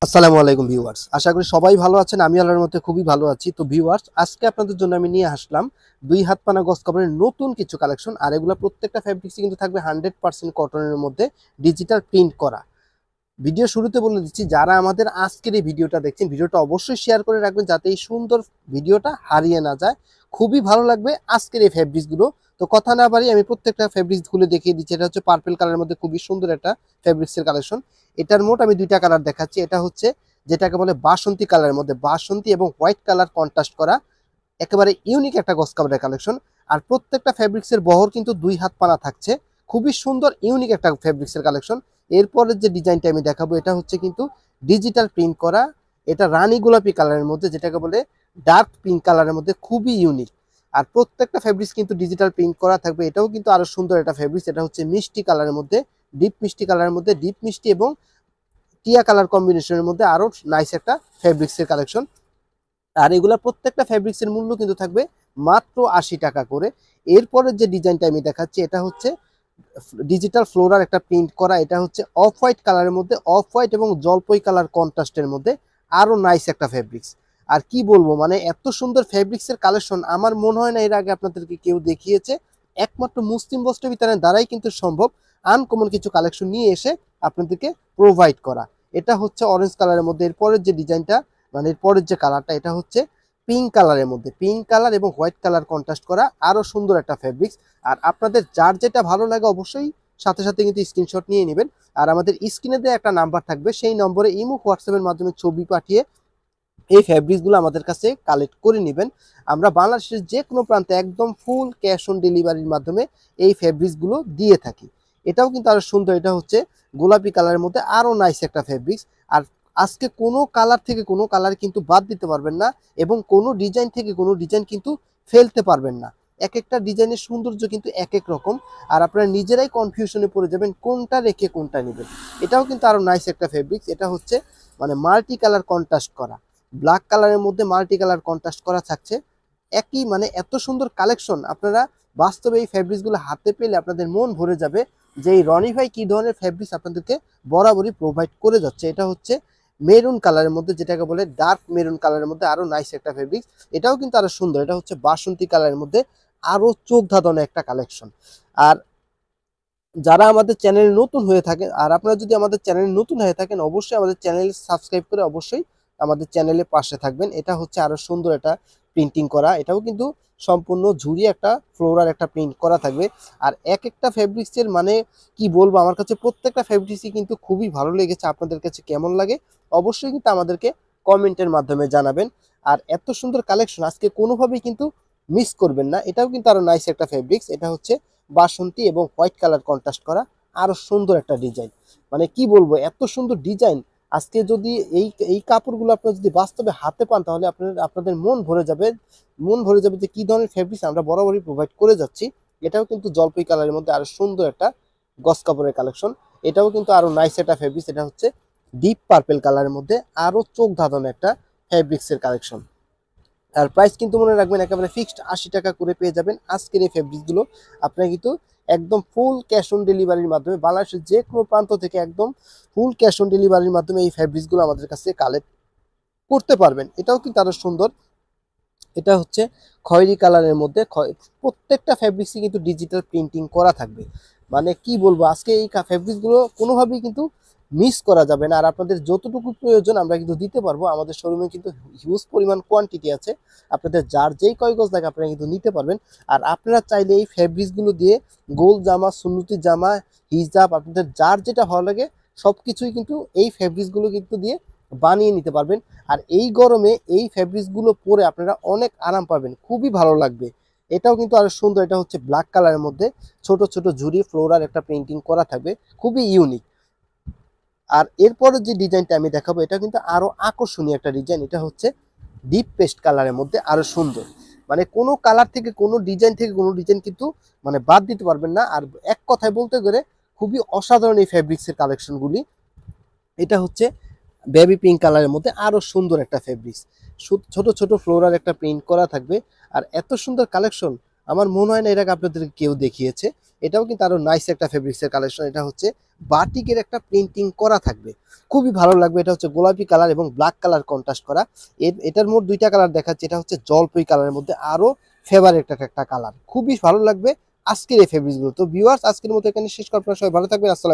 আসসালামু আলাইকুম ভিউয়ার্স, আশা করি সবাই ভালো আছেন। আমি আল্লাহর মধ্যে খুবই ভালো আছি। তো ভিউয়ার্স, আজকে আপনাদের জন্য আমি নিয়ে আসলাম দুই হাত পানা গজ কাপড়ের নতুন কিছু কালেকশন। আর এগুলো প্রত্যেকটা ফ্যাব্রিক্সই কিন্তু থাকবে 100% কটনের মধ্যে, ডিজিটাল প্রিন্ট করা। ভিডিও শুরুতে বলে দিচ্ছি, যারা আমাদের আজকের এই ভিডিওটা দেখছেন, ভিডিওটা অবশ্যই শেয়ার করে রাখবেন যাতে এই সুন্দর ভিডিওটা হারিয়ে না যায়। খুবই ভালো লাগবে আজকের এই ফ্যাব্রিক্সগুলো। তো কথা না বাড়ি আমি প্রত্যেকটা ফ্যাব্রিক্স খুলে দেখিয়ে দিচ্ছি। এটা হচ্ছে পার্পল কালারের মধ্যে খুবই সুন্দর একটা ফ্যাব্রিক্সের কালেকশন। এটার মোট আমি দুইটা কালার দেখাচ্ছি। এটা হচ্ছে যেটাকে বলে বাসন্তী কালারের মধ্যে, বাসন্তী এবং হোয়াইট কালার কন্ট্রাস্ট করা একেবারে ইউনিক একটা গজ কাপড়ের কালেকশন। আর প্রত্যেকটা ফ্যাব্রিক্সের বহর কিন্তু দুই হাত পানা থাকছে। খুবই সুন্দর ইউনিক একটা ফ্যাব্রিক্সের কালেকশন। এরপরের যে ডিজাইনটা আমি দেখাবো এটা হচ্ছে কিন্তু ডিজিটাল প্রিন্ট করা। এটা রানী গোলাপি কালারের মধ্যে, যেটাকে বলে ডার্ক পিঙ্ক কালারের মধ্যে, খুবই ইউনিক। আর প্রত্যেকটা ফ্যাব্রিক্স কিন্তু ডিজিটাল প্রিন্ট করা থাকবে। এটাও কিন্তু আরো সুন্দর একটা ফ্যাব্রিক্স। এটা হচ্ছে মিষ্টি কালারের মধ্যে, ডিপ মিষ্টি কালারের মধ্যে, ডিপ মিষ্টি এবং টিয়া কালার কম্বিনেশনের মধ্যে আরো নাইস একটা ফ্যাব্রিক্সের কালেকশন। আর এগুলা প্রত্যেকটা ফ্যাব্রিক্সের মূল্য কিন্তু থাকবে মাত্র ৮০ টাকা করে। এরপরের যে ডিজাইনটা আমি দেখাচ্ছি এটা হচ্ছে ডিজিটাল ফ্লোরার একটা প্রিন্ট করা। এটা হচ্ছে অফ হোয়াইট কালারের মধ্যে, অফ হোয়াইট এবং জলপাই কালার কন্ট্রাস্টের মধ্যে আরো নাইস একটা ফ্যাব্রিক্স। আর কি বলবো, মানে এত সুন্দর ফ্যাব্রিক্সের কালেকশন আমার মনে হয় না এর আগে আপনাদেরকে কেউ দেখিয়েছে। একমাত্র মুসলিম বস্ত্র বিতানের দ্বারাই কিন্তু সম্ভব আনকমন কিছু কালেকশন নিয়ে এসে আপনাদেরকে প্রোভাইড করা। এটা হচ্ছে অরেঞ্জ কালারের মধ্যে। এরপরের যে ডিজাইনটা, মানে এরপরের যে কালারটা, এটা হচ্ছে পিঙ্ক কালারের মধ্যে, পিঙ্ক কালার এবং হোয়াইট কালার কন্ট্রাস্ট করা আরো সুন্দর একটা ফ্যাব্রিক্স। আর আপনাদের যার যেটা ভালো লাগে অবশ্যই সাথে সাথে কিন্তু স্ক্রিনশট নিয়ে নেবেন। আর আমাদের স্ক্রিনে দেওয়া একটা নাম্বার থাকবে, সেই নম্বরে ইমো হোয়াটসঅ্যাপের মাধ্যমে ছবি পাঠিয়ে এই ফ্যাব্রিক্সগুলো আমাদের কাছে কালেক্ট করে নেবেন। আমরা বাংলাদেশের যে কোনো প্রান্তে একদম ফুল ক্যাশ অন ডেলিভারির মাধ্যমে এই ফ্যাব্রিক্সগুলো দিয়ে থাকি। এটাও কিন্তু আরো সুন্দর। এটা হচ্ছে গোলাপি কালারের মধ্যে আরো নাইস একটা ফ্যাব্রিক্স। আর আজকে কোনো কালার থেকে কোনো কালার কিন্তু বাদ দিতে পারবেন না, এবং কোনো ডিজাইন থেকে কোনো ডিজাইন কিন্তু ফেলতে পারবেন না। এক একটা ডিজাইনের সৌন্দর্য কিন্তু এক এক রকম। আর আপনারা নিজেরাই কনফিউশনে পড়ে যাবেন কোনটা রেখে কোনটা নেবেন। এটাও কিন্তু আরো নাইস একটা ফ্যাব্রিক্স। এটা হচ্ছে মানে মাল্টি কালার কন্ট্রাস্ট করা, ব্ল্যাক কালারের মধ্যে মাল্টি কালার কন্ট্রাস্ট করা থাকছে। একই মানে এত সুন্দর কালেকশন, আপনারা বাস্তবে এই ফ্যাব্রিক্সগুলো হাতে পেলে আপনাদের মন ভরে যাবে যে এই রনি ভাই কি ধরনের ফ্যাব্রিক্স আপনাদেরকে বরাবরই প্রোভাইড করে যাচ্ছে। এটা হচ্ছে মেরুন কালারের মধ্যে, যেটাকে বলে ডার্ক মেরুন কালারের মধ্যে আরো নাইস একটা ফ্যাব্রিক্স। এটাও কিন্তু আরো সুন্দর। এটা হচ্ছে বাসন্তী কালারের মধ্যে আরো চোখ ধাঁধানো একটা কালেকশন। আর যারা আমাদের চ্যানেলে নতুন হয়ে থাকেন, আর আপনারা যদি আমাদের চ্যানেলে নতুন হয়ে থাকেন, অবশ্যই আমাদের চ্যানেল সাবস্ক্রাইব করে অবশ্যই আমাদের চ্যানেলে পাশে থাকবেন। এটা হচ্ছে আরো সুন্দর একটা প্রিন্টিং করা। এটাও কিন্তু সম্পূর্ণ ঝুরি একটা ফ্লোরার একটা প্রিন্ট করা থাকবে। আর এক একটা ফ্যাব্রিক্সের মানে কি বলবো, আমার কাছে প্রত্যেকটা ফ্যাব্রিক্সই কিন্তু খুবই ভালো লেগেছে। আপনাদের কাছে কেমন লাগে অবশ্যই কিন্তু আমাদেরকে কমেন্টের মাধ্যমে জানাবেন। আর এত সুন্দর কালেকশন আজকে কোনোভাবেই কিন্তু মিস করবেন না। এটাও কিন্তু আরো নাইস একটা ফ্যাব্রিক্স। এটা হচ্ছে বাসন্তী এবং হোয়াইট কালার কন্ট্রাস্ট করা আরো সুন্দর একটা ডিজাইন। মানে কি বলবো, এত সুন্দর ডিজাইন। আজকে যদি এই এই কাপড়গুলো আপনারা যদি বাস্তবে হাতে পান তাহলে আপনাদের মন ভরে যাবে, মন ভরে যাবে যে কি ধরনের ফেব্রিক্স আমরা বরাবরই প্রোভাইড করে যাচ্ছি। এটাও কিন্তু জলপাই কালারের মধ্যে আরো সুন্দর একটা গস কাপড়ের কালেকশন। এটাও কিন্তু আরো নাইস একটা ফেব্রিক্স। এটা হচ্ছে ডিপ পার্পল কালারের মধ্যে আরো চোখ ধাঁধানো একটা ফেব্রিক্সের কালেকশন। আর প্রাইস কিন্তু মনে রাখবেন একেবারে ফিক্সড ৮০ টাকা করে পেয়ে যাবেন আজকের এই ফেব্রিক্সগুলো। আপনারা কিন্তু একদম ফুল ক্যাশ অন ডেলিভারির মাধ্যমে বাংলাদেশের যে কোনো প্রান্ত থেকে একদম ফুল ক্যাশ অন ডেলিভারির মাধ্যমে এই ফেব্রিক্সগুলো আমাদের কাছে কালেক্ট করতে পারবেন। এটাও কিন্তু আরো সুন্দর। এটা হচ্ছে খয়েরি কালারের মধ্যে, প্রত্যেকটা ফেব্রিক্সই কিন্তু ডিজিটাল প্রিন্টিং করা থাকবে। মানে কি বলবো, আজকে এই ফেব্রিক্সগুলো কোনোভাবেই কিন্তু মিস করা যাবে না। আর আপনাদের যতটুকু প্রয়োজন আমরা কিন্তু দিতে পারবো। আমাদের শোরুমে কিন্তু হিউজ পরিমাণ কোয়ান্টিটি আছে। আপনাদের যার যেই কয় গজ লাগে আপনারা কিন্তু নিতে পারবেন। আর আপনারা চাইলে এই ফেব্রিক্সগুলো দিয়ে গোল জামা, সুন্নতি জামা, হিজাব, আপনাদের যার যেটা ভালো লাগে সব কিছুই কিন্তু এই ফেব্রিক্সগুলো কিন্তু দিয়ে বানিয়ে নিতে পারবেন। আর এই গরমে এই ফেব্রিক্সগুলো পরে আপনারা অনেক আরাম পাবেন, খুবই ভালো লাগবে। এটাও কিন্তু আরো সুন্দর। এটা হচ্ছে ব্ল্যাক কালারের মধ্যে ছোট ছোট ঝুরি ফ্লোরার একটা পেইন্টিং করা থাকবে, খুবই ইউনিক। আর এরপরে যে ডিজাইনটা আমি দেখাবো এটা কিন্তু আরো আকর্ষণীয় একটা ডিজাইন। এটা হচ্ছে ডিপ পেস্ট কালারের মধ্যে আরো সুন্দর। মানে কোনো কালার থেকে কোনো ডিজাইন থেকে কোনো ডিজাইন কিন্তু মানে বাদ দিতে পারবেন না। আর এক কথায় বলতে গেলে খুবই অসাধারণ এই ফেব্রিক্সের কালেকশনগুলি। এটা হচ্ছে বেবি পিঙ্ক কালারের মধ্যে আরো সুন্দর একটা ফেব্রিক্স, ছোট ছোট ফ্লোরাল একটা প্রিন্ট করা থাকবে। আর এত সুন্দর কালেকশন আমার মনে হয় না এটাকে আপনাদেরকে কেউ দেখিয়েছে। এটাও কিন্তু আরো নাইস একটা ফেব্রিক্সের কালেকশন। এটা হচ্ছে বাটিকের একটা প্রিন্টিং করা থাকবে, খুবই ভালো লাগবে। এটা হচ্ছে গোলাপি কালার এবং ব্ল্যাক কালার কন্ট্রাস্ট করা। এটার মোট দুইটা কালার দেখাচ্ছে, এটা হচ্ছে জলপাই কালারের মধ্যে আরো ফেভারিট একটা কালার, খুবই ভালো লাগবে আজকের এই ফেব্রিক্সগুলো। তো ভিউয়ার্স, আজকের মতো এখানে শেষ করার পর সবাই ভালো থাকবেন। আসসালাম।